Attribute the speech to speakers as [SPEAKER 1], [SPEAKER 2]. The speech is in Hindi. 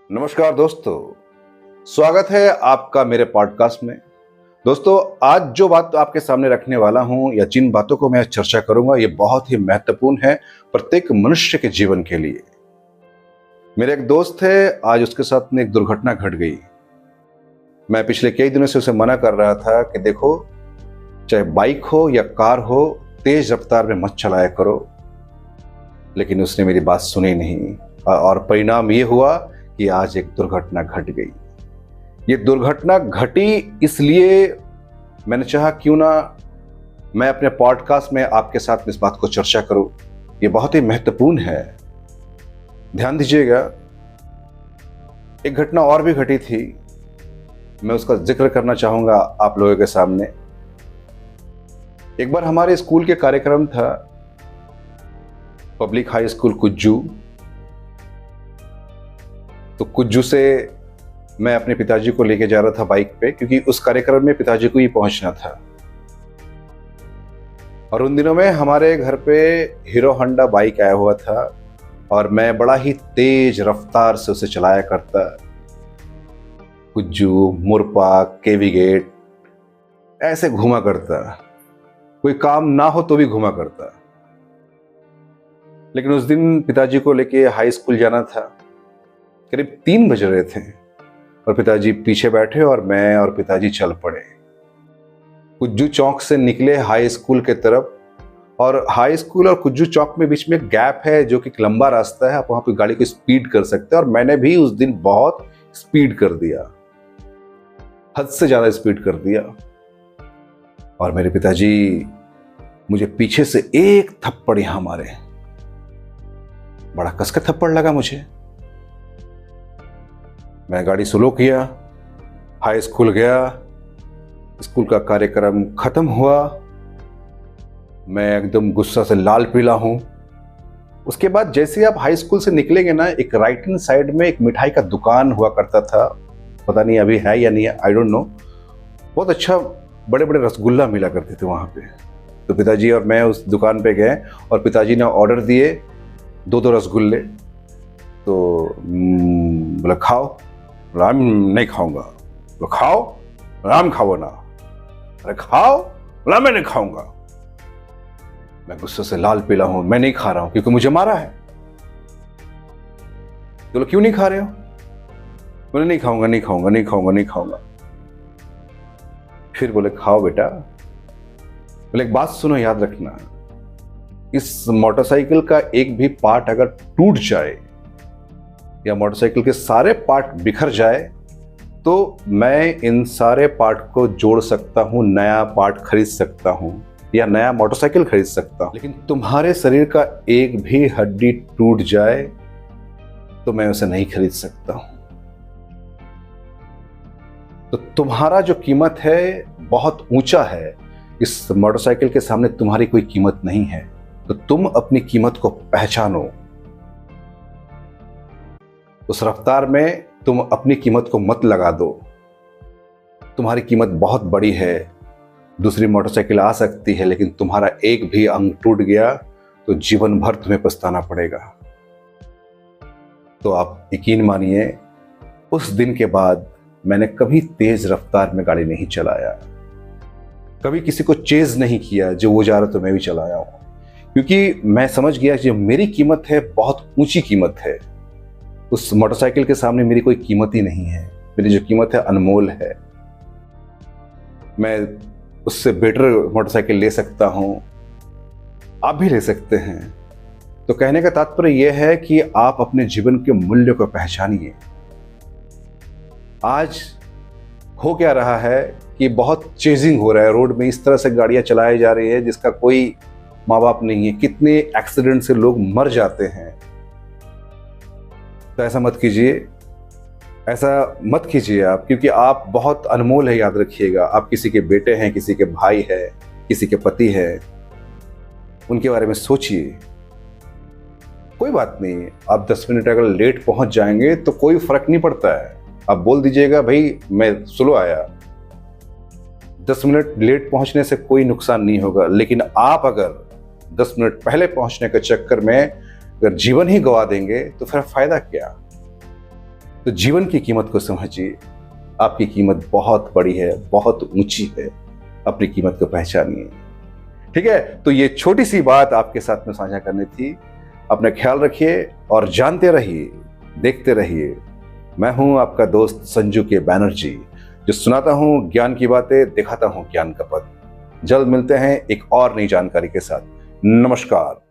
[SPEAKER 1] नमस्कार दोस्तों, स्वागत है आपका मेरे पॉडकास्ट में। दोस्तों, आज जो बात आपके सामने रखने वाला हूं या जिन बातों को मैं चर्चा करूंगा, ये बहुत ही महत्वपूर्ण है प्रत्येक मनुष्य के जीवन के लिए। मेरे एक दोस्त है, आज उसके साथ में एक दुर्घटना घट गई। मैं पिछले कई दिनों से उसे मना कर रहा था कि देखो, चाहे बाइक हो या कार हो, तेज रफ्तार में मत चलाया करो, लेकिन उसने मेरी बात सुनी नहीं और परिणाम ये हुआ कि आज एक दुर्घटना घट गई। ये दुर्घटना घटी इसलिए मैंने चाहा क्यों ना मैं अपने पॉडकास्ट में आपके साथ इस बात को चर्चा करूं। ये बहुत ही महत्वपूर्ण है, ध्यान दीजिएगा। एक घटना और भी घटी थी, मैं उसका जिक्र करना चाहूंगा आप लोगों के सामने। एक बार हमारे स्कूल के कार्यक्रम था, पब्लिक हाई स्कूल कुज्जू। तो कुज्जू से मैं अपने पिताजी को लेके जा रहा था बाइक पे, क्योंकि उस कार्यक्रम में पिताजी को ही पहुंचना था। और उन दिनों में हमारे घर पे हीरो होंडा बाइक आया हुआ था और मैं बड़ा ही तेज रफ्तार से उसे चलाया करता। कुज्जू, मुरपा, केवी गेट ऐसे घूमा करता, कोई काम ना हो तो भी घूमा करता। लेकिन उस दिन पिताजी को लेके हाई स्कूल जाना था। करीब 3 बज रहे थे और पिताजी पीछे बैठे और मैं और पिताजी चल पड़े। कुज्जू चौक से निकले हाई स्कूल के तरफ, और हाई स्कूल और कुज्जू चौक में बीच में गैप है जो कि एक लंबा रास्ता है, आप वहां पे गाड़ी को स्पीड कर सकते हैं। और मैंने भी उस दिन बहुत स्पीड कर दिया, हद से ज्यादा स्पीड कर दिया। और मेरे पिताजी मुझे पीछे से एक थप्पड़ यहां मारे, बड़ा कसकर थप्पड़ लगा मुझे। मैं गाड़ी स्लो किया, हाई स्कूल गया, स्कूल का कार्यक्रम खत्म हुआ। मैं एकदम गुस्सा से लाल पीला हूं। उसके बाद जैसे आप हाई स्कूल से निकलेंगे ना, एक राइट हैंड साइड में एक मिठाई का दुकान हुआ करता था, पता नहीं अभी है या नहीं है, आई डोंट नो। बहुत अच्छा बड़े बड़े रसगुल्ला मिला करते थे वहां पे। तो पिताजी और मैं उस दुकान पे गए और पिताजी ने ऑर्डर दिए 2-2 रसगुल्ले। तो बोला खाओ। राम नहीं खाऊंगा। तो खाओ, राम खाओ ना। अरे खाओ, बोला मैं नहीं खाऊंगा। मैं गुस्से से लाल पीला हूं, मैं नहीं खा रहा हूं क्योंकि मुझे मारा है। बोलो क्यों नहीं खा रहे हो? बोले नहीं खाऊंगा, नहीं खाऊंगा, नहीं खाऊंगा, नहीं खाऊंगा। फिर बोले खाओ बेटा। बोले एक बात सुनो, याद रखना, इस मोटरसाइकिल का एक भी पार्ट अगर टूट जाए या मोटरसाइकिल के सारे पार्ट बिखर जाए तो मैं इन सारे पार्ट को जोड़ सकता हूं, नया पार्ट खरीद सकता हूं या नया मोटरसाइकिल खरीद सकता हूं। लेकिन तुम्हारे शरीर का एक भी हड्डी टूट जाए तो मैं उसे नहीं खरीद सकता हूं। तो तुम्हारा जो कीमत है बहुत ऊंचा है, इस मोटरसाइकिल के सामने तुम्हारी कोई कीमत नहीं है। तो तुम अपनी कीमत को पहचानो। उस रफ्तार में तुम अपनी कीमत को मत लगा दो। तुम्हारी कीमत बहुत बड़ी है, दूसरी मोटरसाइकिल आ सकती है, लेकिन तुम्हारा एक भी अंग टूट गया तो जीवन भर तुम्हें पछताना पड़ेगा। तो आप यकीन मानिए, उस दिन के बाद मैंने कभी तेज रफ्तार में गाड़ी नहीं चलाया, कभी किसी को चेज नहीं किया। जो वो जा रहा तो मैं भी चलाया हूं, क्योंकि मैं समझ गया कि जो मेरी कीमत है बहुत ऊंची कीमत है। उस मोटरसाइकिल के सामने मेरी कोई कीमत ही नहीं है। मेरी जो कीमत है अनमोल है। मैं उससे बेटर मोटरसाइकिल ले सकता हूं, आप भी ले सकते हैं। तो कहने का तात्पर्य यह है कि आप अपने जीवन के मूल्य को पहचानिए। आज हो क्या रहा है कि बहुत चेजिंग हो रहा है, रोड में इस तरह से गाड़ियां चलाई जा रही है जिसका कोई माँ बाप नहीं है। कितने एक्सीडेंट से लोग मर जाते हैं। तो ऐसा मत कीजिए, ऐसा मत कीजिए आप, क्योंकि आप बहुत अनमोल है, याद रखिएगा। आप किसी के बेटे हैं, किसी के भाई है, किसी के पति है, उनके बारे में सोचिए। कोई बात नहीं, आप 10 मिनट अगर लेट पहुंच जाएंगे तो कोई फर्क नहीं पड़ता है। आप बोल दीजिएगा भाई मैं स्लो आया, 10 मिनट लेट पहुंचने से कोई नुकसान नहीं होगा। लेकिन आप अगर 10 मिनट पहले पहुंचने के चक्कर में अगर जीवन ही गवा देंगे तो फिर फायदा क्या। तो जीवन की कीमत को समझिए। आपकी कीमत बहुत बड़ी है, बहुत ऊंची है। अपनी कीमत को पहचानिए। ठीक है, तो ये छोटी सी बात आपके साथ में साझा करनी थी। अपना ख्याल रखिए और जानते रहिए, देखते रहिए। मैं हूं आपका दोस्त संजू के बैनर्जी, जो सुनाता हूं ज्ञान की बातें, दिखाता हूं ज्ञान का पथ। जल्द मिलते हैं एक और नई जानकारी के साथ। नमस्कार।